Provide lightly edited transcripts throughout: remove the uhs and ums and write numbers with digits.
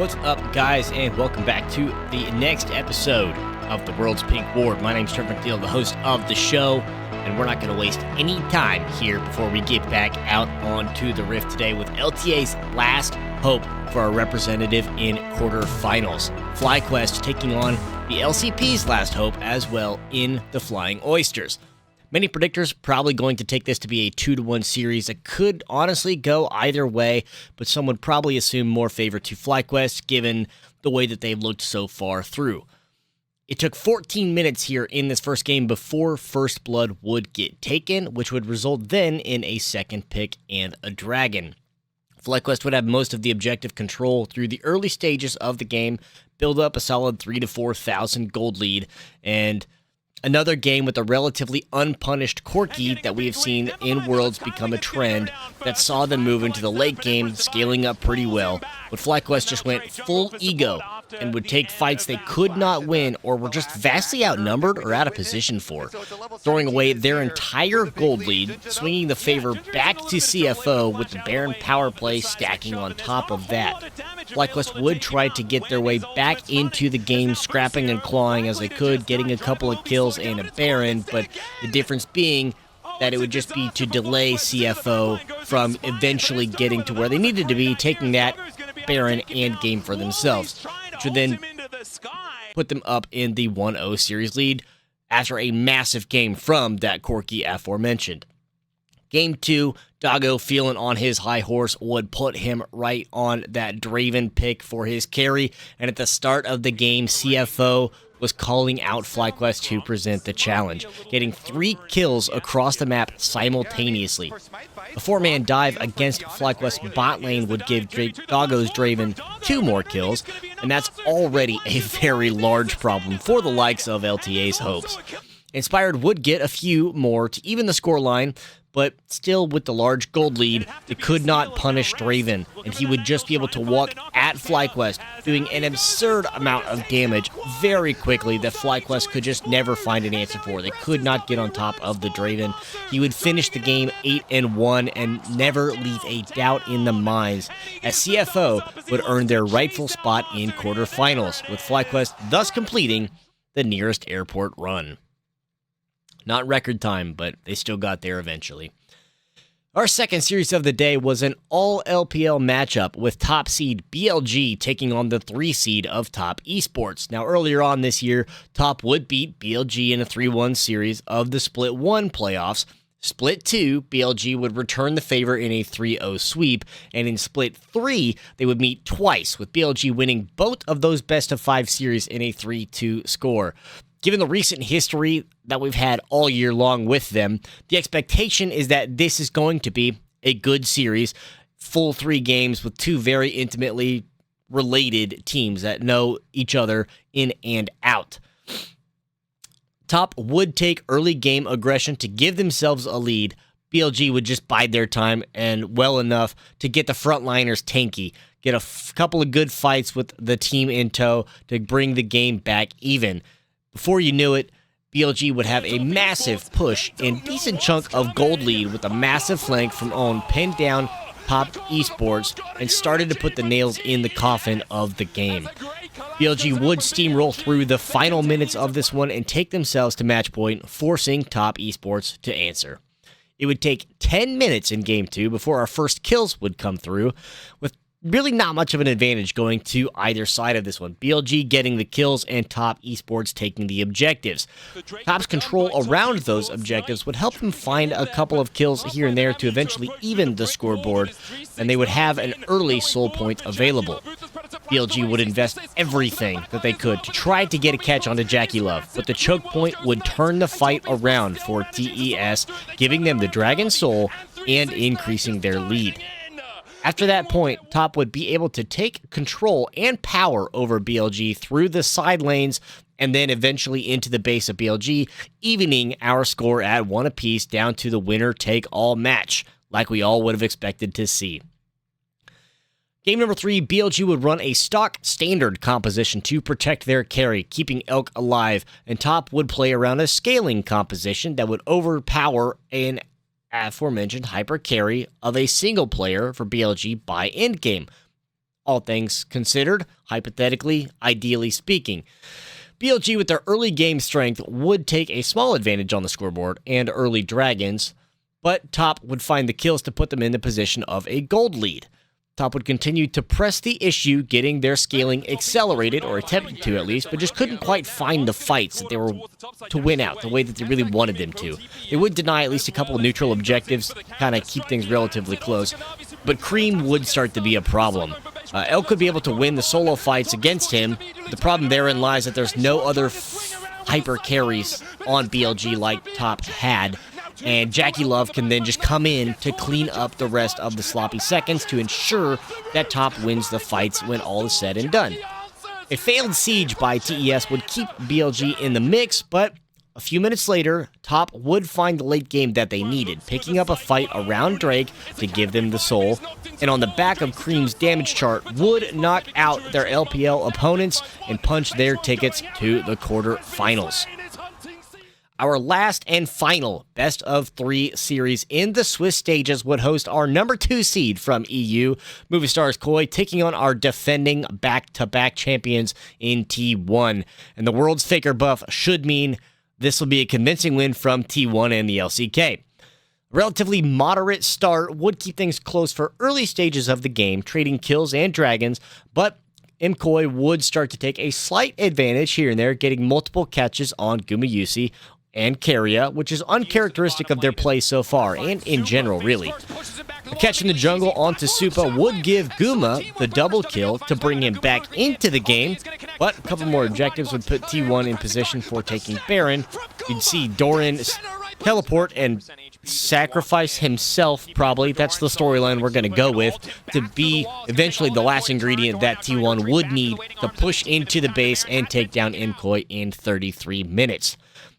What's up, guys, and welcome back to the next episode of the World's Pink Ward. My name's Trevor McNeil, the host of the show, and we're not going to waste any time here before we get back out onto the Rift today with LTA's last hope for a representative in quarterfinals. FlyQuest taking on the LCP's last hope as well in the Flying Oysters. Many predictors probably going to take this to be a 2-1 series. It could honestly go either way, but some would probably assume more favor to FlyQuest given the way that they've looked so far through. It took 14 minutes here in this first game before First Blood would get taken, which would result then in a second pick and a dragon. FlyQuest would have most of the objective control through the early stages of the game, build up a solid 3,000 to 4,000 gold lead, and another game with a relatively unpunished Corki that we have seen in Worlds become a trend that saw them move into the late game, scaling up pretty well. But FlyQuest just went full ego and would take fights they could not win or were just vastly outnumbered or out of position for, throwing away their entire gold lead, swinging the favor back to CFO with the Baron power play stacking on top of that. FlyQuest would try to get their way back into the game, scrapping and clawing as they could, getting a couple of kills and a Baron, but the difference being that it would just be to delay CFO from eventually getting to where they needed to be, taking that Baron and game for themselves, which would then put them up in the 1-0 series lead after a massive game from that Corki aforementioned. Game 2, Doggo feeling on his high horse would put him right on that Draven pick for his carry, and at the start of the game, CFO was calling out FlyQuest to present the challenge, getting 3 kills across the map simultaneously. A 4-man dive against FlyQuest bot lane would give Doggo's Draven 2 more kills, and that's already a very large problem for the likes of LTA's hopes. Inspired would get a few more to even the scoreline, but still with the large gold lead, it could not punish Draven, and he would just be able to walk at FlyQuest, doing an absurd amount of damage very quickly that FlyQuest could just never find an answer for. They could not get on top of the Draven. He would finish the game 8-1 and never leave a doubt in the minds, as CFO would earn their rightful spot in quarterfinals, with FlyQuest thus completing the nearest airport run. Not record time, but they still got there eventually. Our second series of the day was an all-LPL matchup with top seed BLG taking on the 3 seed of Top Esports. Now, earlier on this year, Top would beat BLG in a 3-1 series of the Split 1 playoffs. Split 2, BLG would return the favor in a 3-0 sweep, and in Split 3, they would meet twice, with BLG winning both of those best-of-5 series in a 3-2 score. Given the recent history that we've had all year long with them, the expectation is that this is going to be a good series, full 3 games with 2 very intimately related teams that know each other in and out. Top would take early game aggression to give themselves a lead. BLG would just bide their time and well enough to get the frontliners tanky, get a couple of good fights with the team in tow to bring the game back even. Before you knew it, BLG would have a massive push and decent chunk of gold lead with a massive flank from Owen pinned down Top Esports and started to put the nails in the coffin of the game. BLG would steamroll through the final minutes of this one and take themselves to match point, forcing Top Esports to answer. It would take 10 minutes in Game 2 before our first kills would come through, with really not much of an advantage going to either side of this one. BLG getting the kills and Top Esports taking the objectives. Top's control around those objectives would help them find a couple of kills here and there to eventually even the scoreboard, and they would have an early soul point available. BLG would invest everything that they could to try to get a catch onto Jackie Love, but the choke point would turn the fight around for TES, giving them the Dragon Soul and increasing their lead. After that point, Top would be able to take control and power over BLG through the side lanes and then eventually into the base of BLG, evening our score at 1 apiece down to the winner-take-all match, like we all would have expected to see. Game number 3, BLG would run a stock standard composition to protect their carry, keeping Elk alive, and Top would play around a scaling composition that would overpower an aforementioned hyper carry of a single player for BLG by endgame. all things considered, hypothetically, ideally speaking. BLG with their early game strength would take a small advantage on the scoreboard and early dragons, but Top would find the kills to put them in the position of a gold lead. Top would continue to press the issue, getting their scaling accelerated, or attempted to at least, but just couldn't quite find the fights that they were to win out the way that they really wanted them to. They would deny at least a couple of neutral objectives, kind of keep things relatively close, but Cream would start to be a problem. El could be able to win the solo fights against him. The problem therein lies that there's no other hyper carries on BLG like Top had, and Jackie Love can then just come in to clean up the rest of the sloppy seconds to ensure that Top wins the fights when all is said and done. A failed siege by TES would keep BLG in the mix, but a few minutes later, Top would find the late game that they needed, picking up a fight around Drake to give them the soul, and on the back of Cream's damage chart would knock out their LPL opponents and punch their tickets to the quarterfinals. Our last and final best of 3 series in the Swiss stages would host our number 2 seed from EU, Movie Stars KOI, taking on our defending back-to-back champions in T1. And the world's Faker buff should mean this will be a convincing win from T1 and the LCK. A relatively moderate start would keep things close for early stages of the game, trading kills and dragons, but MKOI would start to take a slight advantage here and there, getting multiple catches on Gumayusi and Keria, which is uncharacteristic of their play so far, and in general, really. A catch in the jungle onto Supa would give Guma the double kill to bring him back into the game, but a couple more objectives would put T1 in position for taking Baron. You'd see Doran teleport and sacrifice himself, probably. That's the storyline we're going to go with, to be eventually the last ingredient that T1 would need to push into the base and take down MKOI in 33 minutes.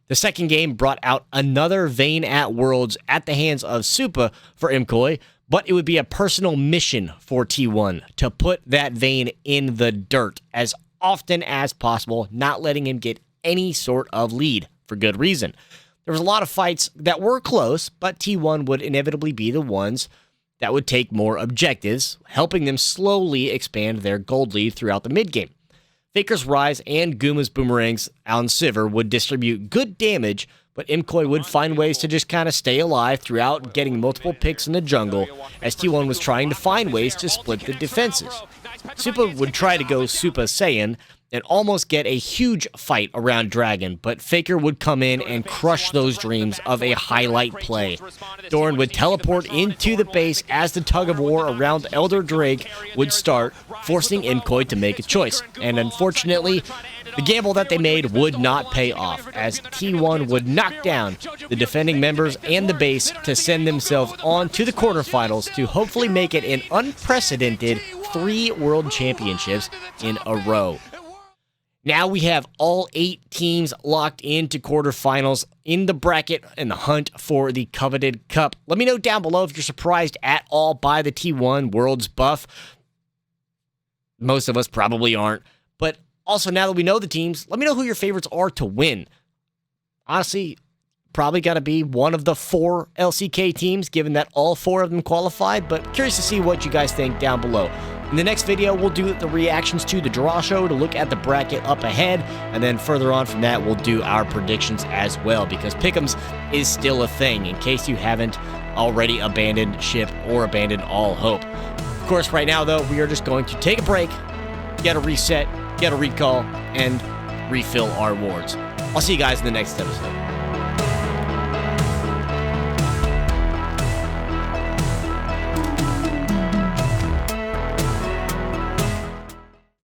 The second game brought out another Vayne at Worlds at the hands of Supa for MKOI, but it would be a personal mission for T1 to put that Vayne in the dirt as often as possible, not letting him get any sort of lead, for good reason. There was a lot of fights that were close, but T1 would inevitably be the ones that would take more objectives, helping them slowly expand their gold lead throughout the mid-game. Faker's Rise and Guma's Boomerangs on Sivir would distribute good damage, but MKOI would find ways to just kind of stay alive throughout getting multiple picks in the jungle, as T1 was trying to find ways to split the defenses. Supa would try to go Super Saiyan and almost get a huge fight around Dragon, but Faker would come in and crush those dreams of a highlight play. Doran would teleport into the base as the tug-of-war around Elder Drake would start, forcing MKOI to make a choice. And unfortunately, the gamble that they made would not pay off, as T1 would knock down the defending members and the base to send themselves on to the quarterfinals to hopefully make it an unprecedented 3 world championships in a row. Now we have all 8 teams locked into quarterfinals in the bracket in the hunt for the coveted cup. Let me know down below if you're surprised at all by the T1 Worlds buff. Most of us probably aren't. But also, now that we know the teams, let me know who your favorites are to win. Honestly, probably got to be one of the 4 LCK teams, given that all 4 of them qualified, but curious to see what you guys think down below. In the next video, we'll do the reactions to the draw show to look at the bracket up ahead, and then further on from that, we'll do our predictions as well, because Pick'ems is still a thing, in case you haven't already abandoned ship or abandoned all hope. Of course, right now, though, we are just going to take a break, get a reset, get a recall, and refill our wards. I'll see you guys in the next episode.